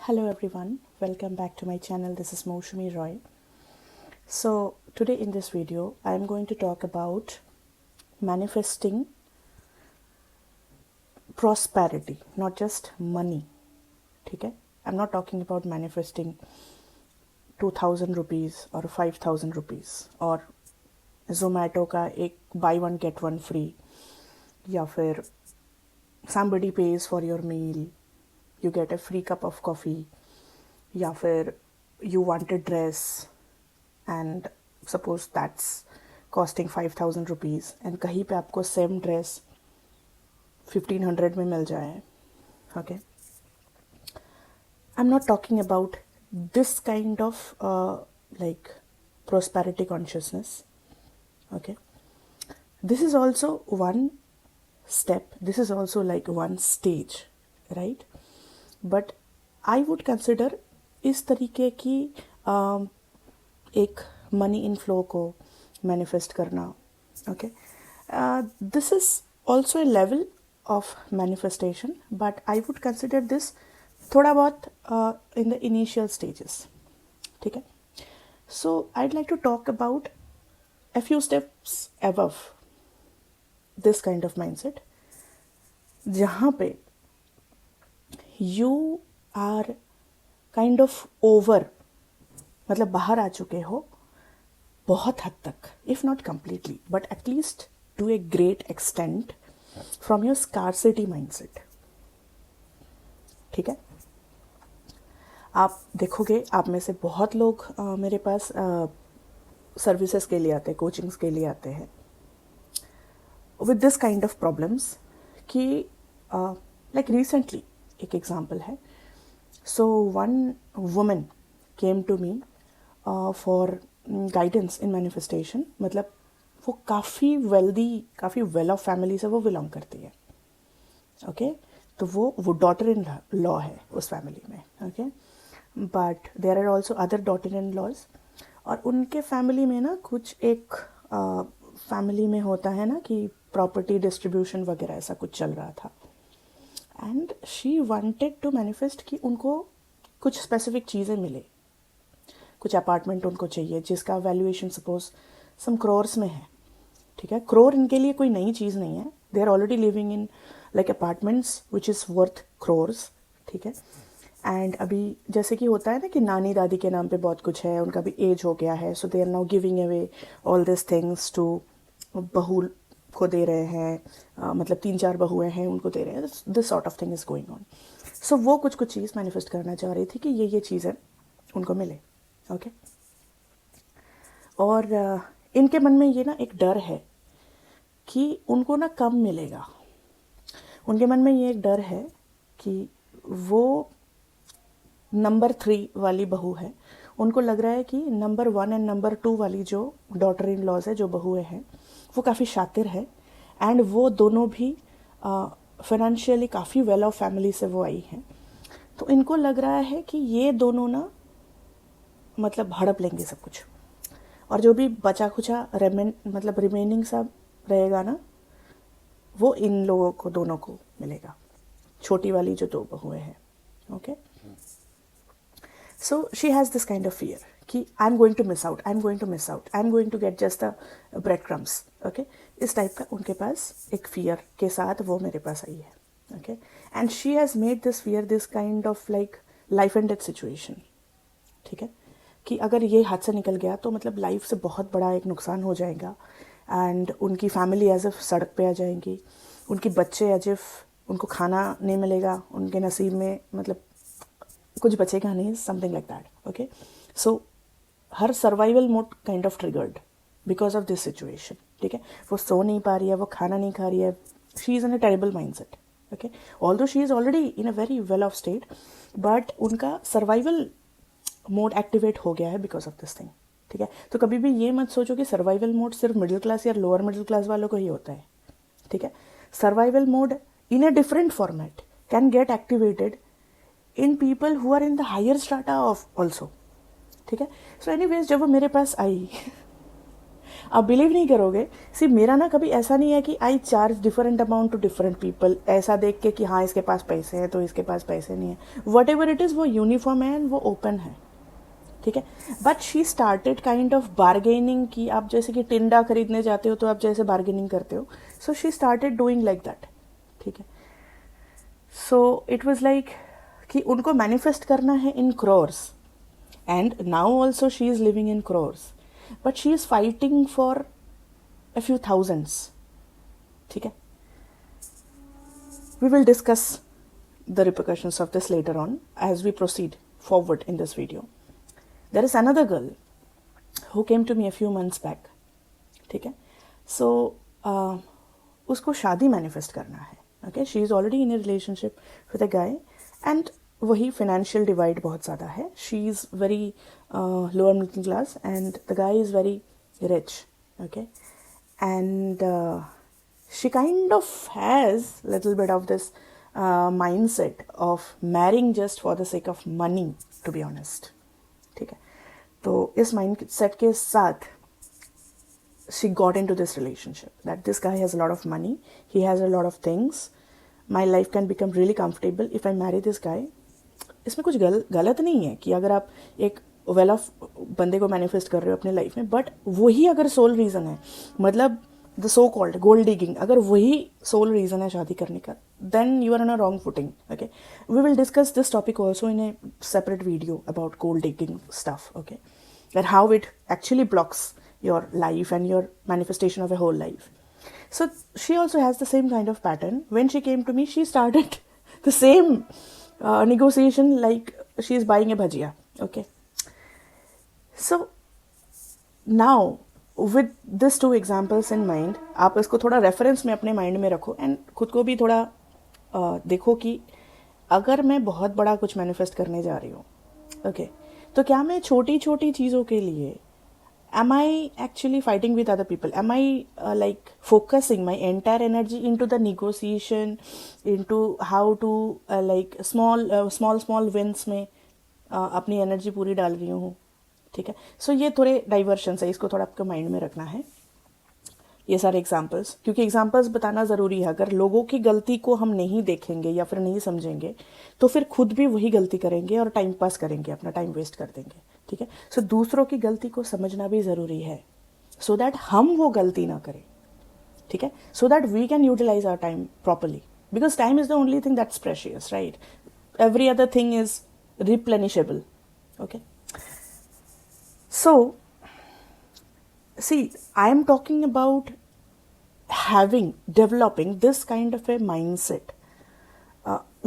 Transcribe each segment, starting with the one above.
Hello everyone, welcome back to my channel. This is Moushumi Roy. So today in this video I am going to talk about manifesting prosperity, not just money. ठीक है? I'm not talking about manifesting 2000 rupees or 5000 rupees और Zomato का एक buy one get one free या फिर somebody pays for your meal, you get a free cup of coffee या फिर you want a dress and suppose that's costing 5000 rupees and कहीं पे आपको सेम ड्रेस 1500 में मिल जाए. Okay, I'm not talking about this kind of like prosperity consciousness. Okay, this is also one step, this is also like one stage, right? But I would consider इस तरीके की एक money inflow को manifest करना. Okay, this is also a level of manifestation, but I would consider this थोड़ा बहुत in the initial stages. ठीक है, so I'd like to talk about a few steps above this kind of mindset, जहाँ पे you are kind of over, मतलब बाहर आ चुके हो बहुत हद तक, if not completely, but at least to a great extent from your scarcity mindset. ठीक है, आप देखोगे आप में से बहुत लोग मेरे पास सर्विसेज के लिए आते हैं, कोचिंग्स के लिए आते हैं with this kind of problems कि लाइक रिसेंटली एक एग्जांपल है. So one woman came to me for guidance in manifestation. मतलब वो काफ़ी वेल्दी, काफ़ी वेल ऑफ फैमिली से वो बिलोंग करती है. ओके, तो वो डॉटर इन लॉ है उस फैमिली में. Okay, but there are also other daughter in laws, और उनके फैमिली में ना कुछ एक फैमिली में होता है ना कि प्रॉपर्टी डिस्ट्रीब्यूशन वगैरह ऐसा कुछ चल रहा था. And she wanted to manifest कि उनको कुछ स्पेसिफिक चीज़ें मिले, कुछ अपार्टमेंट उनको चाहिए जिसका वैल्यूएशन सपोज सम क्रोर्स में है. ठीक है, क्रोर इनके लिए कोई नई चीज़ नहीं है. They are already living in like apartments which is worth crores. ठीक है, एंड अभी जैसे कि होता है ना कि नानी दादी के नाम पे बहुत कुछ है, उनका भी एज हो गया है, so they are now giving away all this things to बहू को दे रहे हैं. मतलब 3-4 बहुएं हैं उनको दे रहे हैं. This sort of thing is going on. So वो कुछ चीज़ मैनिफेस्ट करना चाह रही थी कि ये चीज़ें उनको मिले. ओके, और इनके मन में ये ना एक डर है कि उनको ना कम मिलेगा. उनके मन में ये एक डर है कि वो नंबर 3 वाली बहू है, उनको लग रहा है कि नंबर 1 एंड नंबर 2 वाली जो डॉटर इन लॉज है, जो बहुएं हैं, वो काफ़ी शातिर है एंड वो दोनों भी फाइनेंशियली काफ़ी वेल ऑफ फैमिली से वो आई हैं. तो इनको लग रहा है कि ये दोनों ना मतलब हड़प लेंगे सब कुछ, और जो भी बचा खुचा मतलब रिमेनिंग सब रहेगा ना, वो इन लोगों को दोनों को मिलेगा, छोटी वाली जो 2 बहुएं हैं. Okay, so she has this kind of fear कि I am going to miss out, I am going to miss out, I am going to get just the bread crumbs. Okay, इस टाइप का उनके पास एक fear के साथ वो मेरे पास आई है. Okay, and she has made this fear this kind of like life and death situation. ठीक है, कि अगर ये हाथ से निकल गया तो मतलब लाइफ से बहुत बड़ा एक नुकसान हो जाएगा एंड उनकी फैमिली एज इफ सड़क पे आ जाएंगी, उनके बच्चे एज इफ उनको खाना नहीं मिलेगा, उनके नसीब में मतलब कुछ बचेगा नहीं, something like that. Okay, so her survival mode kind of triggered because of this situation. ठीक है, वो सो नहीं पा रही है, वो खाना नहीं खा रही है, she is in a terrible mind set. Okay, although she is already in a very well of state, but उनका सर्वाइवल मोड एक्टिवेट हो गया है बिकॉज ऑफ दिस थिंग. ठीक है, तो कभी भी ये मत सोचो कि सर्वाइवल मोड सिर्फ मिडिल क्लास या लोअर मिडिल क्लास वालों को ही होता है. ठीक है, survival mode in a different format can get activated in people who are in the higher strata of also. ठीक है, सो एनीवेज जब वो मेरे पास आई आप बिलीव नहीं करोगे, सी मेरा ना कभी ऐसा नहीं है कि I charge different amount to different people, ऐसा देख के कि हाँ इसके पास पैसे हैं तो इसके पास पैसे नहीं है। वट एवर इट इज़, वो यूनिफॉर्म है एंड वो ओपन है, ठीक है। But she started kind of bargaining, कि आप जैसे कि टिंडा खरीदने जाते हो तो आप जैसे बार्गेनिंग करते हो, so she started doing like that, ठीक है। सो इट वॉज लाइक कि उनको मैनिफेस्ट करना है in crores, and now also she is living in crores, but she is fighting for a few thousands, ठीक है। We will discuss the repercussions of this later on as we proceed forward in this video. There is another girl who came to me a few months back, ठीक है। So उसको शादी manifest करना है, okay, she is already in a relationship with a guy and वही financial divide बहुत ज़्यादा है, she is very lower middle class and the guy is very rich, okay, and she kind of has little bit of this mindset of marrying just for the sake of money, to be honest, ठीक है। तो इस mindset के साथ she got into this relationship that this guy has a lot of money, he has a lot of things, my life can become really comfortable if I marry this guy। इसमें कुछ गलत नहीं है कि अगर आप एक वेल ऑफ बंदे को मैनिफेस्ट कर रहे हो अपने लाइफ में, बट वही अगर सोल रीज़न है, मतलब the so called gold digging, अगर वही सोल रीज़न है शादी करने का, then you are on a wrong footing, okay. We will discuss this topic also in a separate video about gold digging stuff, okay, and how it actually blocks your life and your manifestation of a whole life. So she also has the same kind of pattern. When she came to me, she started the same negotiation like she is buying a bhajia, okay. So now with these two examples in mind, आप इसको थोड़ा reference में अपने mind में रखो and खुद को भी थोड़ा देखो कि अगर मैं बहुत बड़ा कुछ मैनिफेस्ट करने जा रही हूँ, ओके, तो क्या मैं छोटी छोटी चीज़ों के लिए am I actually fighting with other people? Am I like focusing my entire energy into the negotiation, into how to like small wins में अपनी एनर्जी पूरी डाल रही हूँ, ठीक है। सो ये थोड़े डाइवर्शंस है, इसको थोड़ा आपके माइंड में रखना है, ये सारे एग्जाम्पल्स, क्योंकि एग्जाम्पल्स बताना ज़रूरी है। अगर लोगों की गलती को हम नहीं देखेंगे या फिर नहीं समझेंगे तो फिर खुद भी वही गलती करेंगे और टाइम पास करेंगे, अपना टाइम वेस्ट कर देंगे, ठीक है। सो दूसरों की गलती को समझना भी ज़रूरी है, सो दैट हम वो गलती ना करें, ठीक है, so that we can utilise our time properly, because time is the only thing that's precious, right. Every other thing is replenishable, okay. So see, I am talking about developing this kind of a mindset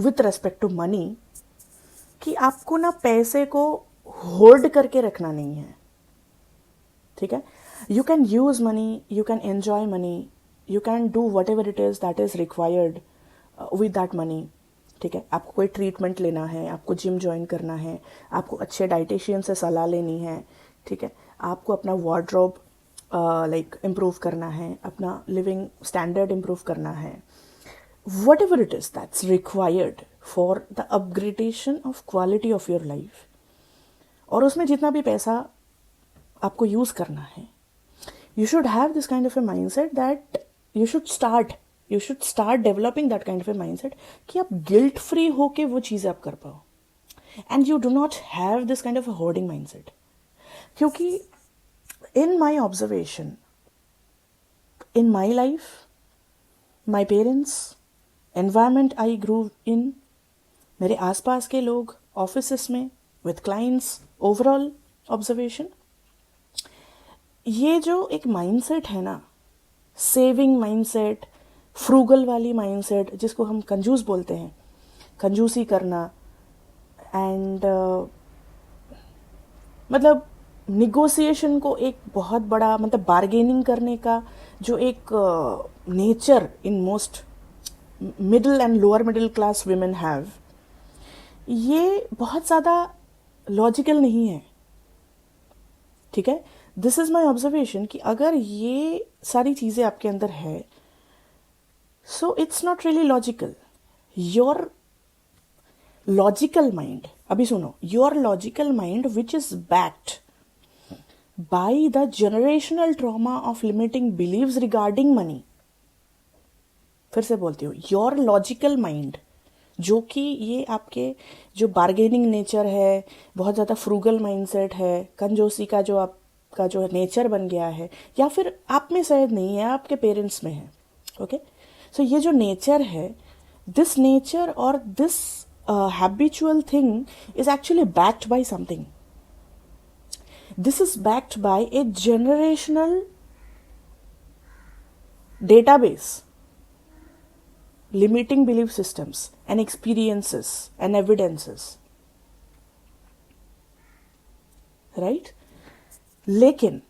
with respect to money, कि आपको ना पैसे को hold करके रखना नहीं है, ठीक है। You can use money, you can enjoy money, you can do what ever it is that is required with that money, ठीक है। आपको कोई ट्रीटमेंट लेना है, आपको जिम ज्वाइन करना है, आपको अच्छे डाइटिशियन से सलाह लेनी है, ठीक है, आपको अपना वार्डरोब लाइक इम्प्रूव करना है, अपना लिविंग स्टैंडर्ड इम्प्रूव करना है, what ever it is that's required for the upgradation of quality of your life, और उसमें जितना भी पैसा आपको यूज़ करना है, you should have this kind of a mindset that you should start developing that kind of a mindset कि आप गिल्ट फ्री होके वो चीज़ें आप कर पाओ, and you do not have this kind of A hoarding mindset. क्योंकि in my observation, in my life, my parents, environment I grew in, मेरे आसपास के लोग, ऑफिसेस में, with clients, overall observation, ये जो एक माइंडसेट है ना, सेविंग माइंडसेट, फ्रूगल वाली माइंडसेट, जिसको हम कंजूस बोलते हैं, कंजूसी करना, एंड मतलब निगोसिएशन को एक बहुत बड़ा, मतलब बार्गेनिंग करने का जो एक nature in most middle and lower middle class women have, ये बहुत ज़्यादा लॉजिकल नहीं है, ठीक है। दिस इज़ माई ऑब्जर्वेशन कि अगर ये सारी चीज़ें आपके अंदर है, so it's not really logical. Your logical mind, अभी सुनो, your logical mind which is backed by the generational trauma of limiting beliefs regarding money. फिर से बोलती हूँ, योर लॉजिकल माइंड, जो कि ये आपके जो बार्गेनिंग नेचर है, बहुत ज़्यादा फ्रूगल माइंडसेट है, कंजूसी का जो आपका जो नेचर बन गया है, या फिर आप में शायद नहीं है, आपके पेरेंट्स में है. ओके, सो ये जो नेचर है, दिस नेचर और this habitual thing is actually backed by something. This is backed by a generational database, limiting belief systems and experiences and evidences, right? लेकिन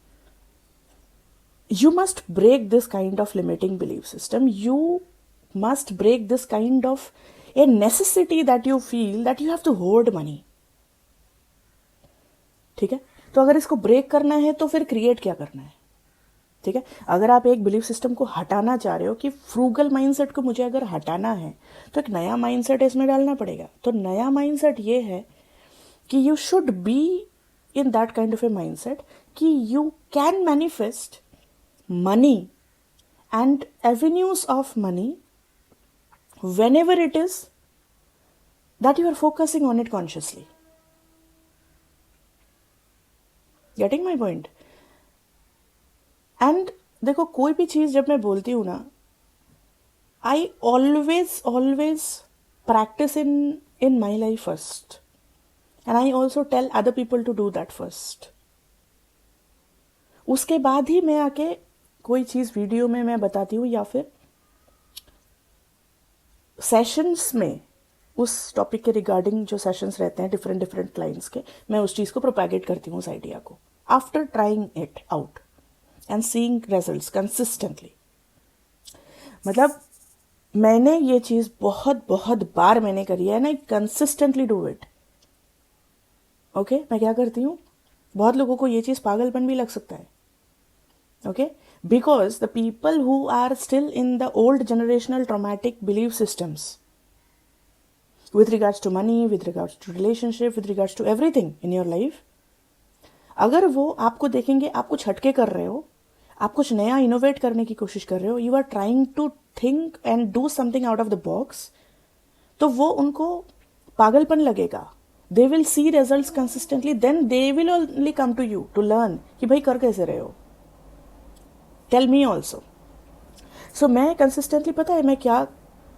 you must break this kind of limiting belief system. You must break this kind of a necessity that you feel that you have to hoard money. ठीक है, तो अगर इसको break करना है तो फिर क्रिएट क्या करना है. ठीक है, अगर आप एक बिलीफ सिस्टम को हटाना चाह रहे हो कि फ्रूगल माइंडसेट को मुझे अगर हटाना है तो एक नया माइंडसेट इसमें डालना पड़ेगा. तो नया माइंडसेट ये है कि you should be in that kind of a mindset कि you can manifest money and avenues of money whenever it is that you are focusing on it consciously. Getting my point? And देखो, कोई भी चीज़ जब मैं बोलती हूँ ना, I always practice in my life first, and I also tell other people to do that first. उसके बाद ही मैं आके कोई चीज़ वीडियो में मैं बताती हूँ या फिर सेशंस में उस टॉपिक के रिगार्डिंग जो सेशंस रहते हैं डिफरेंट क्लाइंट्स के, मैं उस चीज़ को प्रोपैगेट करती हूँ, उस आइडिया को, after trying it out and seeing results consistently. मतलब मैंने ये चीज़ बहुत बार मैंने करी है, and I consistently do it. Okay, मैं क्या करती हूँ, बहुत लोगों को ये चीज़ पागलपन भी लग सकता है. Okay, because the people who are still in the old generational traumatic belief systems with regards to money, with regards to relationship, with regards to everything in your life, अगर वो आपको देखेंगे आप कुछ हटके कर रहे हो, आप कुछ नया इनोवेट करने की कोशिश कर रहे हो, you are trying to think and do something out of the box, तो वो उनको पागलपन लगेगा. They will see results consistently, then they will only come to you to learn कि भाई कर कैसे रहे हो. Tell me also. सो मैं कंसिस्टेंटली, पता है मैं क्या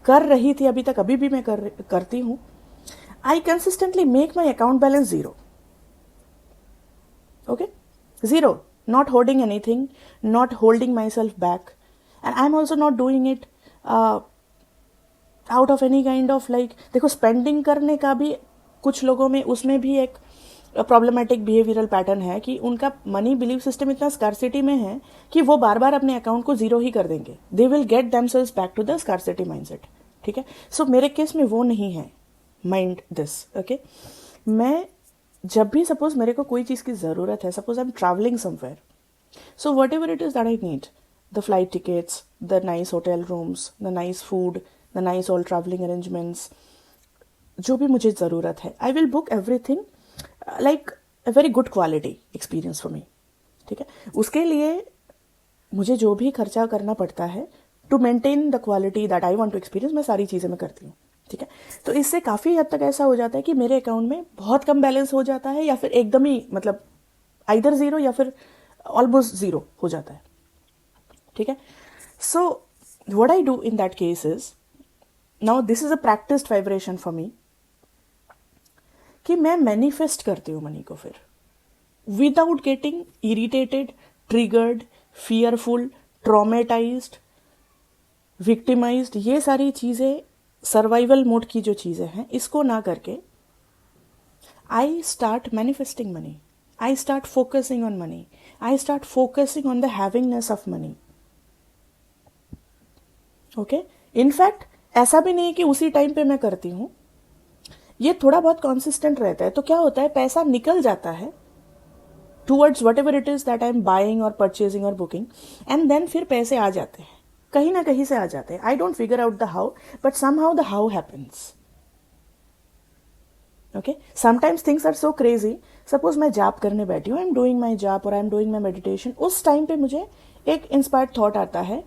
कर रही थी अभी तक, अभी भी मैं करती हूँ. I consistently make my account balance 0. Okay, 0. Not holding anything, not holding myself back, and I am also not doing it out of any kind of like. देखो, स्पेंडिंग करने का भी कुछ लोगों में उसमें भी एक प्रॉब्लमेटिक बिहेवियरल पैटर्न है कि उनका मनी बिलीफ सिस्टम इतना स्कार्सिटी में है कि वो बार बार अपने अकाउंट को 0 ही कर देंगे. They will get themselves back to the scarcity mindset. ठीक है, सो मेरे केस में वो नहीं है. Mind this. ओके, मैं जब भी सपोज मेरे को कोई चीज़ की ज़रूरत है, suppose I am travelling somewhere, so what ever it is that I need, the flight tickets, the nice hotel rooms, the nice food, the nice all travelling arrangements, जो भी मुझे ज़रूरत है, I will book everything like a very good quality experience for me. ठीक है, उसके लिए मुझे जो भी खर्चा करना पड़ता है to maintain the quality that I want to experience, मैं सारी चीज़ें मैं करती हूँ. ठीक है, तो इससे काफ़ी हद तक ऐसा हो जाता है कि मेरे अकाउंट में बहुत कम बैलेंस हो जाता है, या फिर एकदम ही मतलब आइदर 0 या फिर ऑलमोस्ट 0 हो जाता है. ठीक है, so what I do in that case is, now this is a practised vibration for me, कि मैं मैनिफेस्ट करती हूँ मनी को फिर without getting irritated, triggered, fearful, traumatised, victimised. ये सारी चीज़ें सर्वाइवल मोड की जो चीज़ें हैं, इसको ना करके I start manifesting money. I start focusing on money. I start focusing on the havingness of money. Okay, in fact ऐसा भी नहीं कि उसी टाइम पे मैं करती हूँ, ये थोड़ा बहुत कॉन्सिस्टेंट रहता है. तो क्या होता है, पैसा निकल जाता है towards what ever it is that I am buying और परचेजिंग और बुकिंग, एंड देन फिर पैसे आ जाते हैं, कहीं ना कहीं से आ जाते हैं. I don't figure out the how, but somehow the how happens. Okay, sometimes things are so crazy. Suppose मैं जाप करने बैठी हूँ, आई एम डूइंग माई जाप और I am doing my meditation. उस टाइम पे मुझे एक इंस्पायर्ड थॉट आता है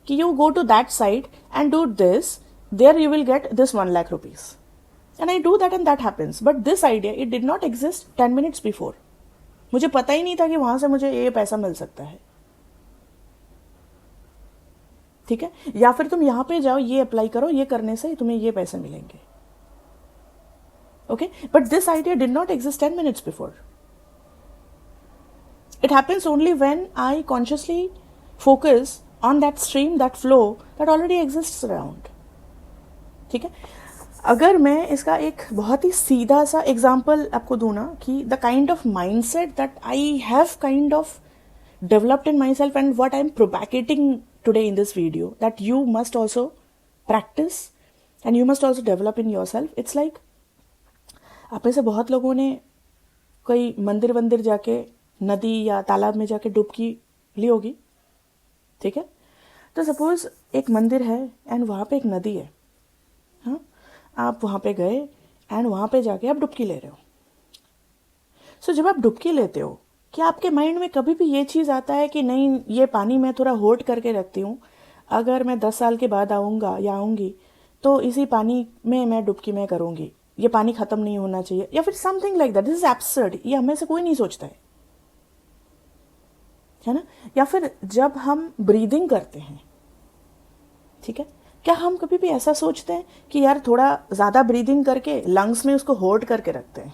कि you go to that side and do this, there you will get this 1,00,000 rupees. And I do that and that happens. But this idea, it did not exist 10 minutes before. मुझे पता ही नहीं था कि वहां से मुझे ये पैसा मिल सकता है. ठीक है, या फिर तुम यहां पे जाओ, ये अप्लाई करो, ये करने से तुम्हें ये पैसे मिलेंगे. Okay, but this idea did not exist 10 minutes before. It happens only when I consciously focus on that stream, that flow that already exists around. ठीक है, अगर मैं इसका एक बहुत ही सीधा सा एग्जाम्पल आपको दूँ ना, कि the kind of mindset that I have kind of developed in myself and what I am propagating today in this video, that you must also practise and you must also develop in yourself. It's like, आप में से बहुत लोगों ने कोई मंदिर वंदिर जाके, नदी या तालाब में जाके डुबकी ली होगी. ठीक है, तो सपोज एक मंदिर है एंड वहाँ पे एक नदी है. हाँ, आप वहाँ पे गए एंड वहाँ पे जाके आप डुबकी ले रहे हो. सो जब आप डुबकी लेते हो, क्या आपके माइंड में कभी भी ये चीज़ आता है कि नहीं, ये पानी मैं थोड़ा होल्ड करके रखती हूँ, अगर मैं 10 साल के बाद आऊँगा या आऊँगी तो इसी पानी में मैं डुबकी में करूँगी, ये पानी ख़त्म नहीं होना चाहिए, या फिर something like that. This is absurd. ये हमें से कोई नहीं सोचता है ना. या फिर जब हम ब्रीदिंग करते हैं, ठीक है, क्या हम कभी भी ऐसा सोचते हैं कि यार थोड़ा ज़्यादा ब्रीदिंग करके लंग्स में उसको होल्ड करके रखते हैं.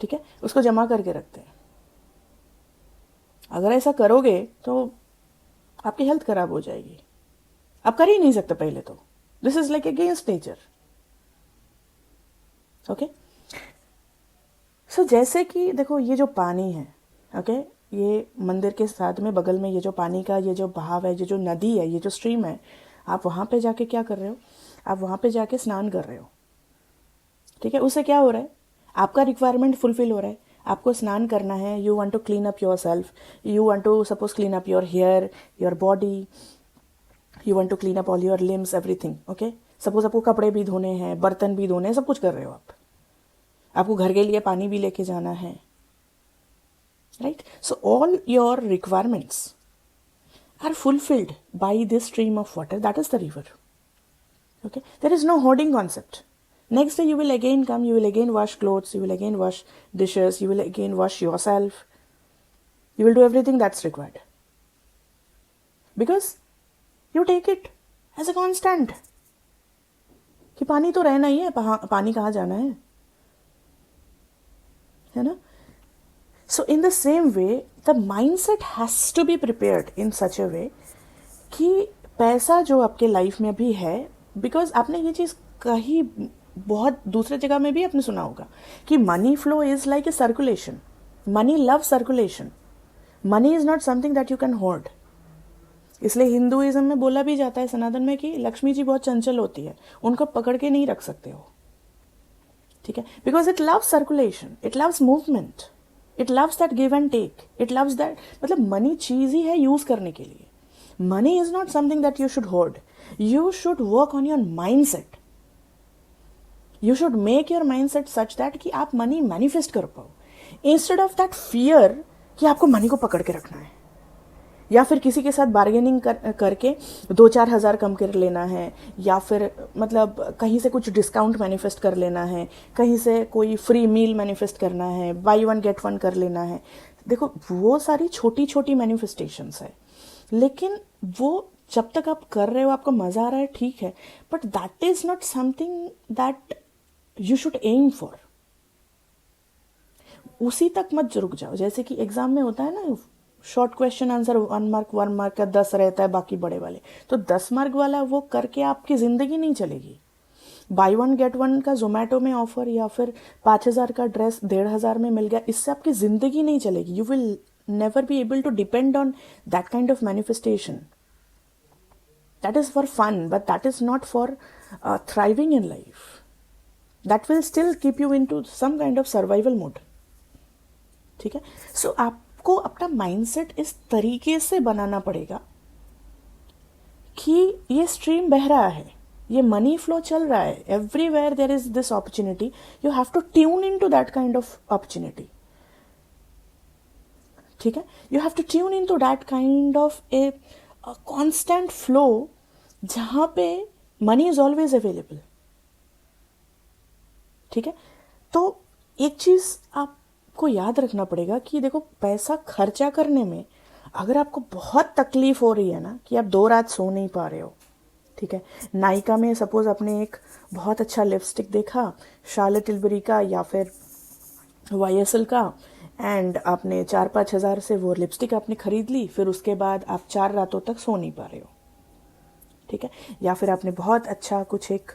ठीक है, उसको जमा करके रखते हैं. अगर ऐसा करोगे तो आपकी हेल्थ खराब हो जाएगी. आप कर ही नहीं सकते पहले तो. This is like against nature. Okay, so जैसे कि देखो, ये जो पानी है, ओके, ये मंदिर के साथ में बगल में ये जो पानी का ये जो बहाव है, ये जो नदी है, ये जो स्ट्रीम है, आप वहाँ पे जाके क्या कर रहे हो, आप वहाँ पे जाके स्नान कर रहे हो. ठीक है, उससे क्या हो रहा है, आपका रिक्वायरमेंट फुलफिल हो रहा है. आपको स्नान करना है, you want to clean up yourself, you want to suppose clean up your hair, your body, you want to clean up all your limbs, everything. Okay, suppose आपको कपड़े भी धोने हैं, बर्तन भी धोने हैं, सब कुछ कर रहे हो आप. आपको घर के लिए पानी भी लेके जाना है. Right? So all your requirements are fulfilled by this stream of water, that is the river. Okay? There is no hoarding concept. Next day you will again come, you will again wash clothes, you will again wash dishes, you will again wash yourself. You will do everything that's required. Because you take it as a constant. कि पानी तो रहना ही है, पानी कहाँ जाना है ना? So in the same way, the mindset has to be prepared in such a way कि पैसा जो आपके लाइफ में भी है, बिकॉज आपने ये चीज़ कहीं बहुत दूसरे जगह में भी आपने सुना होगा कि money flow is like a circulation. Money love circulation. Money is not something that you can hold. इसलिए हिंदुइज्म में बोला भी जाता है, सनातन में, कि लक्ष्मी जी बहुत चंचल होती है, उनको पकड़ के नहीं रख सकते हो. ठीक है, because it loves circulation, it loves movement, it loves that give and take, it loves that. मतलब मनी चीज ही है यूज करने के लिए. Money is not something that you should hold. You should work on your mind set. You should make your mind set such that कि आप money manifest कर पाओ, इंस्टेड ऑफ दैट फियर कि आपको मनी को पकड़ के रखना है, या फिर किसी के साथ बार्गेनिंग करके 2-4 हज़ार कम कर लेना है, या फिर मतलब कहीं से कुछ डिस्काउंट मैनिफेस्ट कर लेना है, कहीं से कोई फ्री मील मैनिफेस्ट करना है, बाई 1 गेट 1 कर लेना है. देखो, वो सारी छोटी छोटी मैनिफेस्टेशंस है, लेकिन वो जब तक आप कर रहे हो, आपको मज़ा आ रहा है, ठीक है, but that is not something that you should aim for. उसी तक मत रुक जाओ. जैसे कि एग्जाम में होता है ना, short question answer 1 mark 1 mark का 10 रहता है, बाकी बड़े वाले. तो 10 मार्क वाला वो करके आपकी जिंदगी नहीं चलेगी. बाई 1 गेट 1 का जोमेटो में ऑफर, या फिर 5,000 का ड्रेस 1,500 में मिल गया, इससे आपकी जिंदगी नहीं चलेगी. You will never be able to depend on that kind of manifestation. That is for fun, but that is not for thriving in life. That will still keep you into some kind of survival mode. ठीक है, सो आपको अपना mindset इस तरीके से बनाना पड़ेगा कि ये स्ट्रीम बह रहा है, ये मनी फ्लो चल रहा है, everywhere there is this opportunity, you have to tune in to that kind of opportunity. ठीक है, you have to tune in to that kind of a constant flow जहां पे मनी इज ऑलवेज अवेलेबल. ठीक है, तो एक चीज आपको याद रखना पड़ेगा कि देखो, पैसा खर्चा करने में अगर आपको बहुत तकलीफ हो रही है ना, कि आप 2 रात सो नहीं पा रहे हो, ठीक है, नायका में सपोज आपने एक बहुत अच्छा लिपस्टिक देखा शार्लेट टिलबरी का या फिर YSL का, एंड आपने 4-5 हज़ार से वो लिपस्टिक आपने खरीद ली, फिर उसके बाद आप 4 रातों तक सो नहीं पा रहे हो. ठीक है, या फिर आपने बहुत अच्छा कुछ एक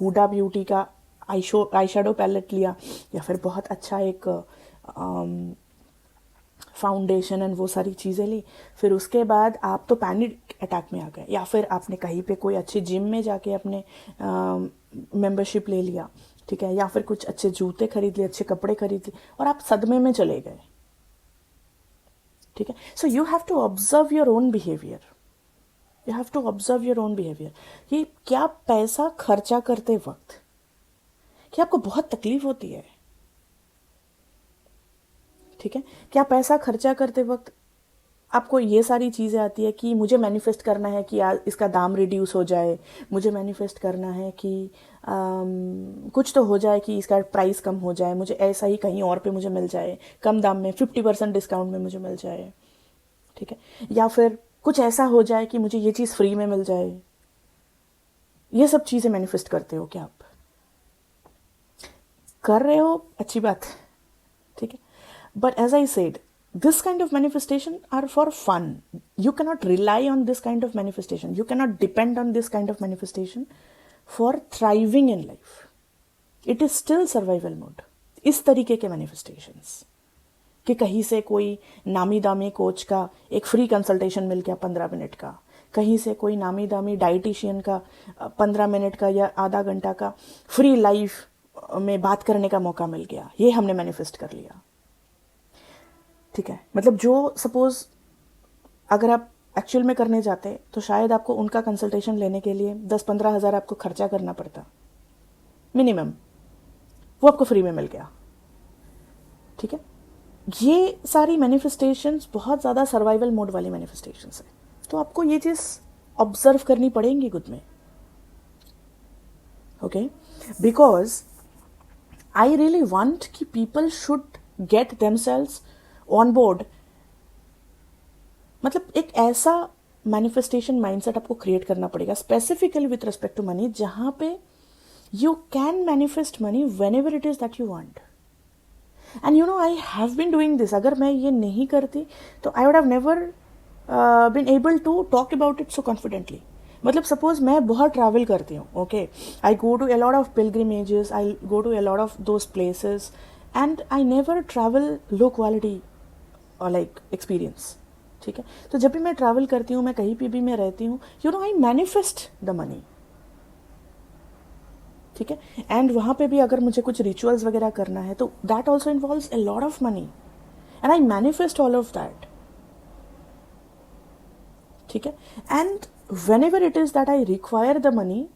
हुडा ब्यूटी का आई शैडो पैलेट लिया, या फिर बहुत अच्छा एक फाउंडेशन एंड वो सारी चीज़ें ली, फिर उसके बाद आप तो पैनिक अटैक में आ गए, या फिर आपने कहीं पे कोई अच्छी जिम में जाके अपने मेंबरशिप ले लिया. ठीक है, या फिर कुछ अच्छे जूते खरीद लिए, अच्छे कपड़े खरीद लिए, और आप सदमे में चले गए. ठीक है, so you have to observe your own behaviour. You have to observe your own behaviour कि क्या पैसा खर्चा करते वक्त क्या आपको बहुत तकलीफ होती है. ठीक है, क्या पैसा खर्चा करते वक्त आपको ये सारी चीज़ें आती है कि मुझे मैनिफेस्ट करना है कि इसका दाम रिड्यूस हो जाए, मुझे मैनिफेस्ट करना है कि कुछ तो हो जाए कि इसका प्राइस कम हो जाए, मुझे ऐसा ही कहीं और पे मुझे मिल जाए कम दाम में, 50% डिस्काउंट में मुझे मिल जाए. ठीक है, या फिर कुछ ऐसा हो जाए कि मुझे ये चीज़ फ्री में मिल जाए. ये सब चीज़ें मैनिफेस्ट करते हो क्या आप? कर रहे हो, अच्छी बात है. ठीक है, but as I said, this kind of manifestation are for fun. You cannot rely on this kind of manifestation. You cannot depend on this kind of manifestation for thriving in life. It is still survival mode. इस तरीके के manifestations कि कहीं से कोई नामी दामी coach का एक फ्री कंसल्टेशन मिल गया 15 मिनट का, कहीं से कोई नामी दामी डाइटिशियन का 15 मिनट का या आधा घंटा का फ्री लाइफ में बात करने का मौका मिल गया, ये हमने मैनिफेस्ट कर लिया. ठीक है, मतलब जो सपोज अगर आप एक्चुअल में करने जाते तो शायद आपको उनका कंसल्टेशन लेने के लिए 10-15 हज़ार आपको खर्चा करना पड़ता मिनिमम, वो आपको फ्री में मिल गया. ठीक है, ये सारी मैनिफेस्टेशंस बहुत ज़्यादा सर्वाइवल मोड वाली मैनिफेस्टेशंस है, तो आपको ये चीज़ ऑब्जर्व करनी पड़ेंगी खुद में. Okay, because I really want कि people should get themselves on board. मतलब एक ऐसा मैनिफेस्टेशन माइंडसेट आपको क्रिएट करना पड़ेगा specifically with respect to money, जहां पे you can manifest money whenever it is that you want. And you know, I have been doing this. अगर मैं ये नहीं करती तो I would have never been able to talk about it so confidently. मतलब suppose मैं बहुत travel करती हूँ, okay, I go to a lot of pilgrimages, I go to a lot of those places, and I never travel low quality और like experience. ठीक है, तो जब भी मैं ट्रैवल करती हूँ, मैं कहीं पे भी मैं रहती हूँ, you know, I manifest the money. ठीक है, एंड वहाँ पे भी अगर मुझे कुछ रिचुअल्स वगैरह करना है तो that also involves a lot of money, and I manifest all of that. ठीक है, and when ever it is that I require the money,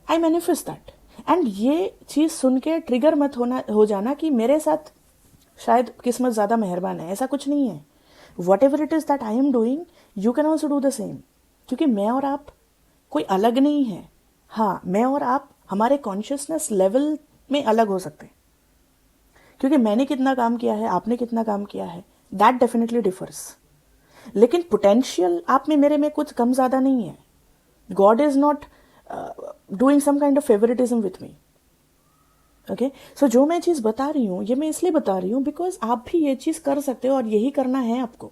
I manifest that. And ये चीज़ सुन के ट्रिगर मत हो जाना कि मेरे साथ शायद किस्मत ज़्यादा मेहरबान है, ऐसा कुछ नहीं है. What ever it is that I am doing, you can also do the same. क्योंकि मैं और आप कोई अलग नहीं है. हाँ, मैं और आप हमारे कॉन्शियसनेस लेवल में अलग हो सकते हैं, क्योंकि मैंने कितना काम किया है, आपने कितना काम किया है, दैट डेफिनेटली डिफर्स. लेकिन पोटेंशियल आप में मेरे में कुछ कम ज़्यादा नहीं है. God is not doing some kind of favouritism with me. Okay, so जो मैं चीज़ बता रही हूँ, ये मैं इसलिए बता रही हूँ बिकॉज आप भी ये चीज़ कर सकते हो और यही करना है आपको.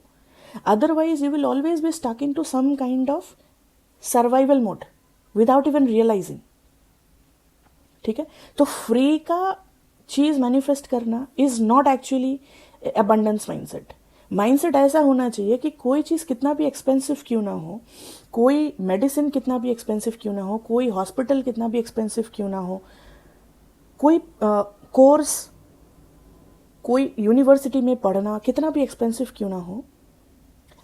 Otherwise you will always be stuck into some kind of survival mode without even realising. ठीक है, तो फ्री का चीज़ मैनिफेस्ट करना is not actually abundance mindset. Mindset ऐसा होना चाहिए कि कोई चीज़ कितना भी एक्सपेंसिव क्यों ना हो, कोई मेडिसिन कितना भी एक्सपेंसिव क्यों ना हो, कोई हॉस्पिटल कितना भी एक्सपेंसिव क्यों ना हो, कोई कोर्स, कोई यूनिवर्सिटी में पढ़ना कितना भी एक्सपेंसिव क्यों ना हो,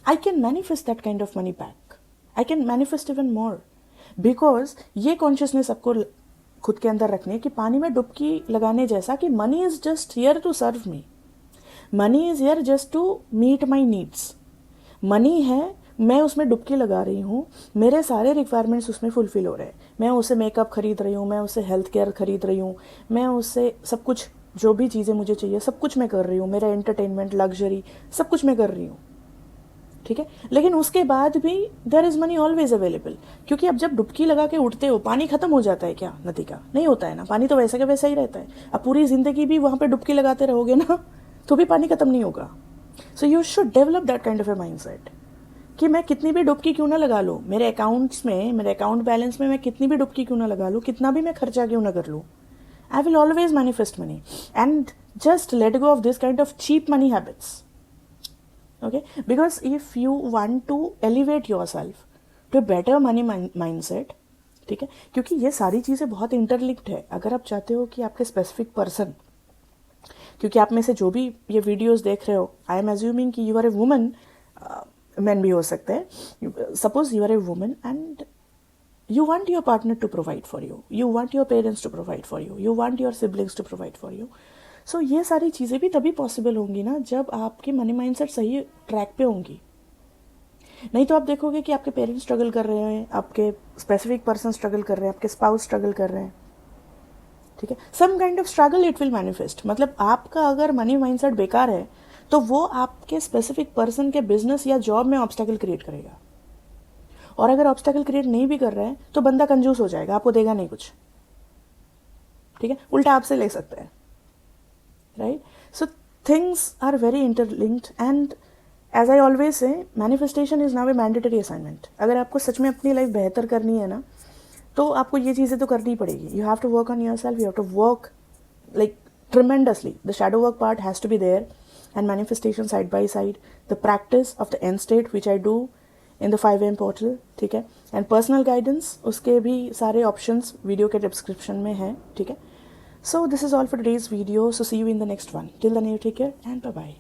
I can manifest that kind of money back. I can manifest even more, because ये कॉन्शियसनेस आपको खुद के अंदर रखनी है कि पानी में डुबकी लगाने जैसा कि money is just here to serve me, money is here just to meet my needs. Money है, मैं उसमें डुबकी लगा रही हूँ, मेरे सारे रिक्वायरमेंट्स उसमें फुलफिल हो रहे हैं। मैं उससे मेकअप खरीद रही हूँ, मैं उससे हेल्थ केयर खरीद रही हूँ, मैं उससे सब कुछ, जो भी चीज़ें मुझे चाहिए सब कुछ मैं कर रही हूँ, मेरा एंटरटेनमेंट, लग्जरी, सब कुछ मैं कर रही हूँ, ठीक है। लेकिन उसके बाद भी there is money always available, क्योंकि अब जब डुबकी लगा के उठते हो, पानी खत्म हो जाता है क्या नदी का? नहीं होता है ना, पानी तो वैसा का वैसा ही रहता है। अब पूरी ज़िंदगी भी वहाँ पे डुबकी लगाते रहोगे ना तो भी पानी खत्म नहीं होगा। So you should develop that kind of a mindset कि मैं कितनी भी डुबकी क्यों ना लगा लूँ, मेरे अकाउंट्स में, मेरे अकाउंट बैलेंस में मैं कितनी भी डुबकी क्यों ना लगा लूँ, कितना भी मैं खर्चा क्यों ना कर लूँ, I will always manifest money. And just let go of this kind of cheap money habits. Okay? Because if you want to elevate yourself to a better money mindset, ठीक है, क्योंकि ये सारी चीज़ें बहुत इंटरलिंक्ड है। अगर आप चाहते हो कि आपके स्पेसिफिक पर्सन, क्योंकि आप में से जो भी ये वीडियोस देख रहे हो, आई एम एज्यूमिंग कि you are a woman, man भी हो सकते हैं, suppose you are a woman and you want your partner to provide for you, you want your parents to provide for you, you want your siblings to provide for you. So ये सारी चीज़ें भी तभी possible होंगी ना जब आपकी money mindset सही ट्रैक पे होंगी। नहीं तो आप देखोगे कि आपके पेरेंट्स स्ट्रगल कर रहे हैं, आपके स्पेसिफिक पर्सन स्ट्रगल कर रहे हैं, आपके स्पाउस स्ट्रगल कर रहे हैं, ठीक है, some kind of struggle it will manifest. मतलब आपका अगर मनी माइंडसेट बेकार है तो वो आपके स्पेसिफिक पर्सन के बिजनेस या जॉब में ऑब्स्टेकल क्रिएट करेगा। और अगर ऑब्स्टेकल क्रिएट नहीं भी कर रहे हैं तो बंदा कंजूस हो जाएगा, आपको देगा नहीं कुछ, ठीक है, उल्टा आपसे ले सकता है, right. So things are very interlinked and as I always say manifestation is now a mandatory assignment. अगर आपको सच में अपनी लाइफ बेहतर करनी है ना तो आपको ये चीज़ें तो करनी पड़ेगी। You have to work on yourself, you have to work like tremendously. The shadow work part has to be there and manifestation side by side, the practice of the end state which I do in the 5am portal, ठीक है, and personal guidance, उसके भी सारे options video के description में हैं, ठीक है। So this is all for today's video, so see you in the next one. Till then you take care and bye bye.